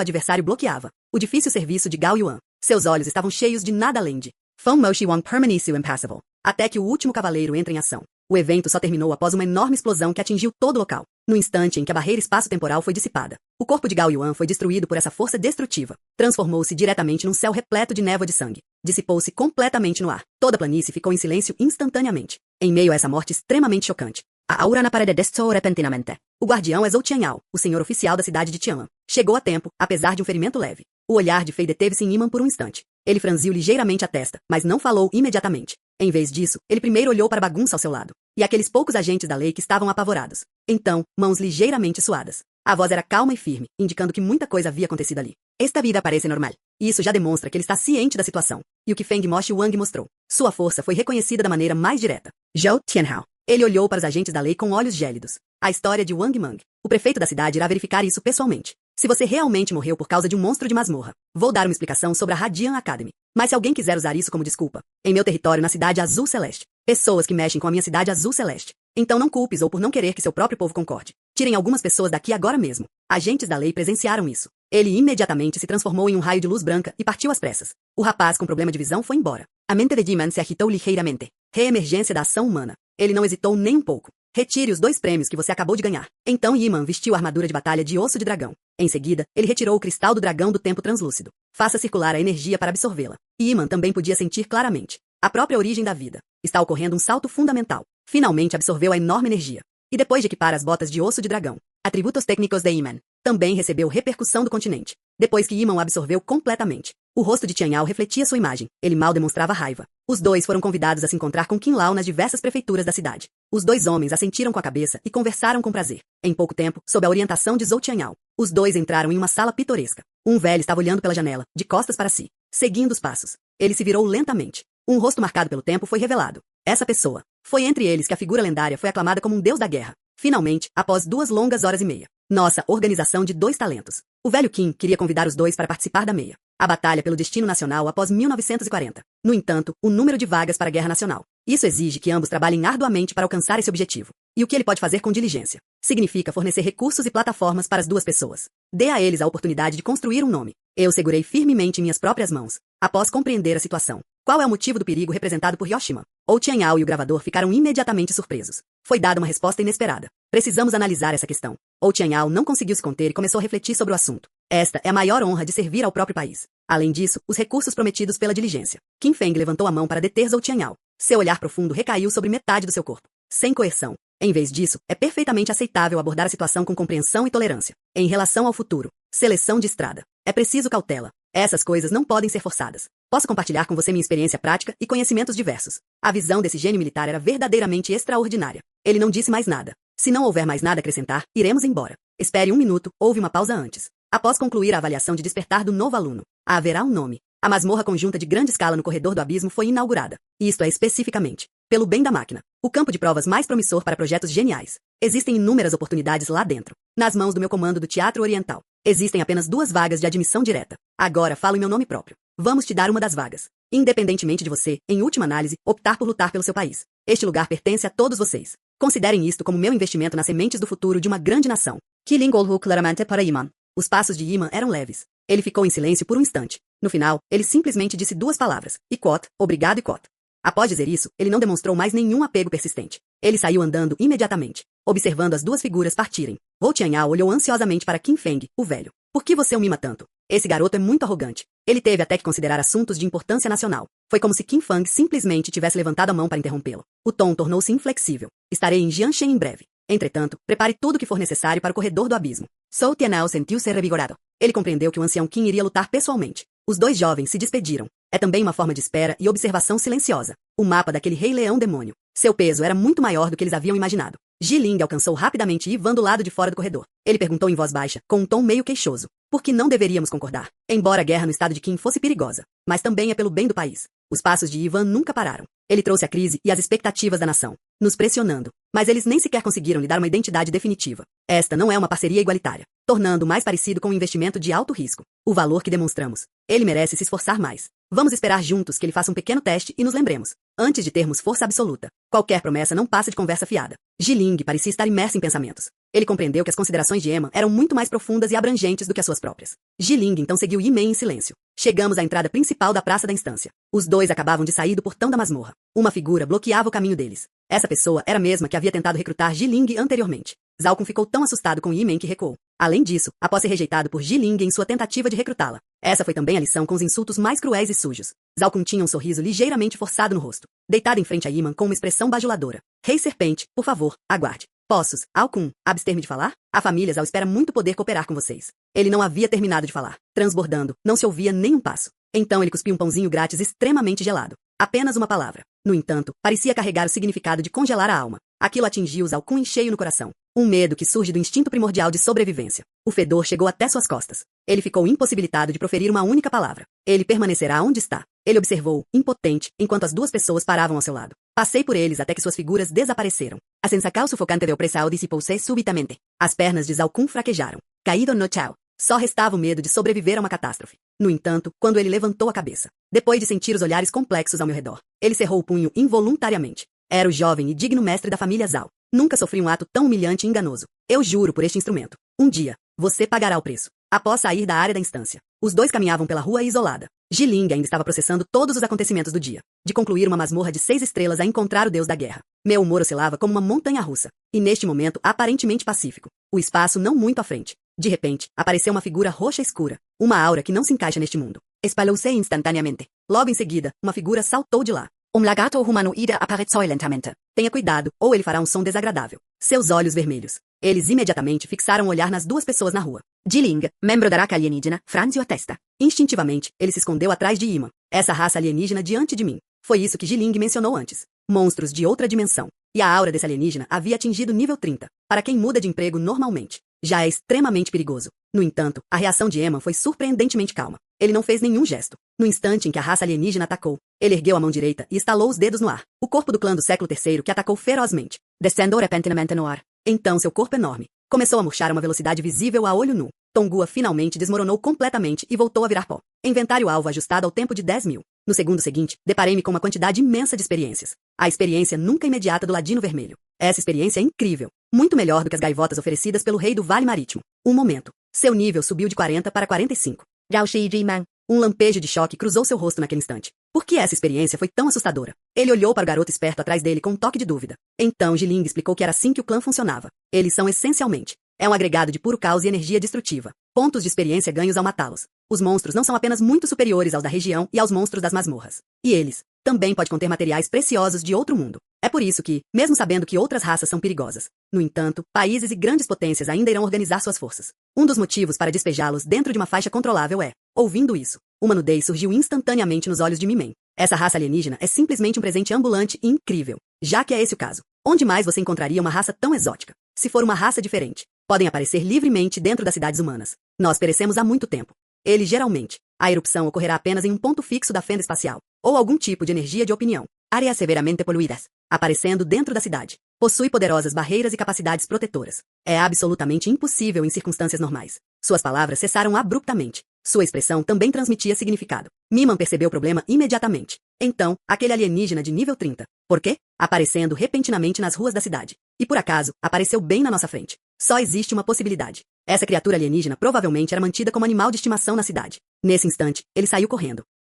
Speaker 1: adversário bloqueava o difícil serviço de Gao Yuan. Seus olhos estavam cheios de nada além de Feng Moshi Wang permaneceu impassível, até que o último cavaleiro entra em ação. O evento só terminou após uma enorme explosão que atingiu todo o local. No instante em que a barreira espaço-temporal foi dissipada, o corpo de Gao Yuan foi destruído por essa força destrutiva. Transformou-se diretamente num céu repleto de névoa de sangue. Dissipou-se completamente no ar. Toda a planície ficou em silêncio instantaneamente. Em meio a essa morte extremamente chocante, a aura na parede desceu repentinamente. O guardião é Zhou Tianyao, o senhor oficial da cidade de Tianlan. Chegou a tempo, apesar de um ferimento leve. O olhar de Fei deteve-se em Iman por um instante. Ele franziu ligeiramente a testa, mas não falou imediatamente. Em vez disso, ele primeiro olhou para a bagunça ao seu lado. E aqueles poucos agentes da lei que estavam apavorados. Então, mãos ligeiramente suadas. A voz era calma e firme, indicando que muita coisa havia acontecido ali. Esta vida parece normal. E isso já demonstra que ele está ciente da situação. E o que Feng Moshi Wang mostrou. Sua força foi reconhecida da maneira mais direta. Zhou Tianhao. Ele olhou para os agentes da lei com olhos gélidos. A história de Wang Mang. O prefeito da cidade irá verificar isso pessoalmente. Se você realmente morreu por causa de um monstro de masmorra, vou dar uma explicação sobre a Radiant Academy. Mas se alguém quiser usar isso como desculpa, em meu território na cidade Azul Celeste, pessoas que mexem com a minha cidade Azul Celeste, então não culpes ou por não querer que seu próprio povo concorde. Tirem algumas pessoas daqui agora mesmo. Agentes da lei presenciaram isso. Ele imediatamente se transformou em um raio de luz branca e partiu às pressas. O rapaz com problema de visão foi embora. A mente de Jiman se agitou ligeiramente. Reemergência da ação humana. Ele não hesitou nem um pouco. Retire os 2 prêmios que você acabou de ganhar. Então Yiman vestiu a armadura de batalha de osso de dragão. Em seguida, ele retirou o cristal do dragão do tempo translúcido. Faça circular a energia para absorvê-la. Yiman também podia sentir claramente a própria origem da vida. Está ocorrendo um salto fundamental. Finalmente absorveu a enorme energia. E depois de equipar as botas de osso de dragão, atributos técnicos de Yiman, também recebeu repercussão do continente. Depois que Yiman o absorveu completamente, o rosto de Tianyao refletia sua imagem. Ele mal demonstrava raiva. Os 2 foram convidados a se encontrar com Qin Lao nas diversas prefeituras da cidade. Os 2 homens assentiram com a cabeça e conversaram com prazer. Em pouco tempo, sob a orientação de Zhou Tianyao, os 2 entraram em uma sala pitoresca. Um velho estava olhando pela janela, de costas para si, seguindo os passos. Ele se virou lentamente. Um rosto marcado pelo tempo foi revelado. Essa pessoa. Foi entre eles que a figura lendária foi aclamada como um deus da guerra. Finalmente, após 2 longas horas e meia. Nossa organização de 2 talentos. O velho Qin queria convidar os 2 para participar da meia. A batalha pelo destino nacional após 1940. No entanto, o número de vagas para a guerra nacional. Isso exige que ambos trabalhem arduamente para alcançar esse objetivo. E o que ele pode fazer com diligência? Significa fornecer recursos e plataformas para as 2 pessoas. Dê a eles a oportunidade de construir um nome. Eu segurei firmemente em minhas próprias mãos, após compreender a situação. Qual é o motivo do perigo representado por Yoshima? Ou Tianyao e o gravador ficaram imediatamente surpresos. Foi dada uma resposta inesperada. Precisamos analisar essa questão. Ou Tianyao não conseguiu se conter e começou a refletir sobre o assunto. Esta é a maior honra de servir ao próprio país. Além disso, os recursos prometidos pela diligência. Qin Feng levantou a mão para deter Zhou Tianyao. Seu olhar profundo recaiu sobre metade do seu corpo. Sem coerção. Em vez disso, é perfeitamente aceitável abordar a situação com compreensão e tolerância. Em relação ao futuro, seleção de estrada. É preciso cautela. Essas coisas não podem ser forçadas. Posso compartilhar com você minha experiência prática e conhecimentos diversos. A visão desse gênio militar era verdadeiramente extraordinária. Ele não disse mais nada. Se não houver mais nada a acrescentar, iremos embora. Espere um minuto, houve uma pausa antes. Após concluir a avaliação de despertar do novo aluno, haverá um nome. A masmorra conjunta de grande escala no corredor do abismo foi inaugurada. Isto é especificamente, pelo bem da máquina, o campo de provas mais promissor para projetos geniais. Existem inúmeras oportunidades lá dentro. Nas mãos do meu comando do Teatro Oriental. Existem apenas 2 vagas de admissão direta. Agora falo em meu nome próprio. Vamos te dar uma das vagas. Independentemente de você, em última análise, optar por lutar pelo seu país. Este lugar pertence a todos vocês. Considerem isto como meu investimento nas sementes do futuro de uma grande nação.
Speaker 2: Killing olhou claramente para Iman.
Speaker 1: Os passos de Iman eram leves. Ele ficou em silêncio por um instante. No final, ele simplesmente disse 2 palavras. Ikot, obrigado Ikot. Após dizer isso, ele não demonstrou mais nenhum apego persistente. Ele saiu andando imediatamente, observando as 2 figuras partirem. Wu Tianyao olhou ansiosamente para Qin Feng, o velho. Por que você o mima tanto? Esse garoto é muito arrogante. Ele teve até que considerar assuntos de importância nacional. Foi como se Qin Feng simplesmente tivesse levantado a mão para interrompê-lo. O tom tornou-se inflexível. Estarei em Jianshen em breve. Entretanto, prepare tudo o que for necessário para o corredor do abismo. Zhou Tianyao sentiu-se revigorado. Ele compreendeu que o ancião Qin iria lutar pessoalmente. Os 2 jovens se despediram. É também uma forma de espera e observação silenciosa. O mapa daquele rei leão demônio. Seu peso era muito maior do que eles haviam imaginado. Jiling alcançou rapidamente Ivan do lado de fora do corredor. Ele perguntou em voz baixa, com um tom meio queixoso. Por que não deveríamos concordar? Embora a guerra no estado de Qin fosse perigosa, mas também é pelo bem do país. Os passos de Ivan nunca pararam. Ele trouxe a crise e as expectativas da nação, nos pressionando. Mas eles nem sequer conseguiram lhe dar uma identidade definitiva. Esta não é uma parceria igualitária, tornando mais parecido com um investimento de alto risco. O valor que demonstramos. Ele merece se esforçar mais. Vamos esperar juntos que ele faça um pequeno teste e nos lembremos. Antes de termos força absoluta, qualquer promessa não passa de conversa fiada. Jiling parecia estar imerso em pensamentos. Ele compreendeu que as considerações de Emma eram muito mais profundas e abrangentes do que as suas próprias. Jiling então seguiu Yimei em silêncio. Chegamos à entrada principal da praça da instância. Os 2 acabavam de sair do portão da masmorra. Uma figura bloqueava o caminho deles. Essa pessoa era a mesma que havia tentado recrutar Jiling anteriormente. Zhao Kun ficou tão assustado com Yimei que recuou. Além disso, após ser rejeitado por Jiling em sua tentativa de recrutá-la. Essa foi também a lição com os insultos mais cruéis e sujos. Zhao Kun tinha um sorriso ligeiramente forçado no rosto. Deitado em frente a Iman com uma expressão bajuladora. Rei Serpente, por favor, aguarde. Possos, Alcun, abster-me de falar? A família Zhao espera muito poder cooperar com vocês. Ele não havia terminado de falar. Transbordando, não se ouvia nem um passo. Então ele cuspiu um pãozinho grátis extremamente gelado. Apenas uma palavra. No entanto, parecia carregar o significado de congelar a alma. Aquilo atingiu Zhao Kun em cheio no coração. Um medo que surge do instinto primordial de sobrevivência. O fedor chegou até suas costas. Ele ficou impossibilitado de proferir uma única palavra. Ele permanecerá onde está. Ele observou, impotente, enquanto as 2 pessoas paravam ao seu lado. Passei por eles até que suas figuras desapareceram. A sensação sufocante de opressão dissipou-se subitamente. As pernas de Zhao Kun fraquejaram. Caído no chão. Só restava o medo de sobreviver a uma catástrofe. No entanto, quando ele levantou a cabeça, depois de sentir os olhares complexos ao meu redor, ele cerrou o punho involuntariamente. Era o jovem e digno mestre da família Zhao. Nunca sofri um ato tão humilhante e enganoso. Eu juro por este instrumento. Um dia, você pagará o preço. Após sair da área da instância, os 2 caminhavam pela rua isolada. Jiling ainda estava processando todos os acontecimentos do dia. De concluir uma masmorra de 6 estrelas a encontrar o deus da guerra. Meu humor oscilava como uma montanha-russa. E neste momento, aparentemente pacífico. O espaço não muito à frente. De repente, apareceu uma figura roxa escura. Uma aura que não se encaixa neste mundo. Espalhou-se instantaneamente. Logo em seguida, uma figura saltou de lá.
Speaker 2: Lagarto humanoide apareceu lentamente.
Speaker 1: Tenha cuidado, ou ele fará um som desagradável. Seus olhos vermelhos. Eles imediatamente fixaram o olhar nas 2 pessoas na rua.
Speaker 2: Jiling, membro da raça alienígena, franziu a testa.
Speaker 1: Instintivamente, ele se escondeu atrás de Iman. Essa raça alienígena diante de mim. Foi isso que Jiling mencionou antes. Monstros de outra dimensão. E a aura desse alienígena havia atingido nível 30. Para quem muda de emprego normalmente, já é extremamente perigoso. No entanto, a reação de Emma foi surpreendentemente calma. Ele não fez nenhum gesto. No instante em que a raça alienígena atacou, ele ergueu a mão direita e estalou os dedos no ar. O corpo do clã do século III que atacou ferozmente.
Speaker 2: Descendo repentinamente no ar.
Speaker 1: Então seu corpo enorme começou a murchar a uma velocidade visível a olho nu. Tongua finalmente desmoronou completamente e voltou a virar pó. Inventário alvo ajustado ao tempo de 10.000. No segundo seguinte, deparei-me com uma quantidade imensa de experiências. A experiência nunca imediata do Ladino Vermelho. Essa experiência é incrível. Muito melhor do que as gaivotas oferecidas pelo rei do Vale Marítimo. Um momento. Seu nível subiu de 40 para 45.
Speaker 2: Zhao Shijiman.
Speaker 1: Um lampejo de choque cruzou seu rosto naquele instante. Por que essa experiência foi tão assustadora? Ele olhou para o garoto esperto atrás dele com um toque de dúvida. Então Jiling explicou que era assim que o clã funcionava. Eles são essencialmente um agregado de puro caos e energia destrutiva. Pontos de experiência ganhos ao matá-los. Os monstros não são apenas muito superiores aos da região e aos monstros das masmorras. E eles também podem conter materiais preciosos de outro mundo. É por isso que, mesmo sabendo que outras raças são perigosas, no entanto, países e grandes potências ainda irão organizar suas forças. Um dos motivos para despejá-los dentro de uma faixa controlável é Ouvindo isso, uma nudez surgiu instantaneamente nos olhos de Mimen. Essa raça alienígena é simplesmente um presente ambulante e incrível. Já que é esse o caso, onde mais você encontraria uma raça tão exótica? Se for uma raça diferente, podem aparecer livremente dentro das cidades humanas. Nós perecemos há muito tempo. A erupção ocorrerá apenas em um ponto fixo da fenda espacial, ou algum tipo de energia de opinião. Áreas severamente poluídas, aparecendo dentro da cidade. Possui poderosas barreiras e capacidades protetoras. É absolutamente impossível em circunstâncias normais. Suas palavras cessaram abruptamente. Sua expressão também transmitia significado. Miman percebeu o problema imediatamente. Então, aquele alienígena de nível 30. Por quê? Aparecendo repentinamente nas ruas da cidade. E por acaso, apareceu bem na nossa frente. Só existe uma possibilidade. Essa criatura alienígena provavelmente era mantida como animal de estimação na cidade. Nesse instante, ele saiu correndo.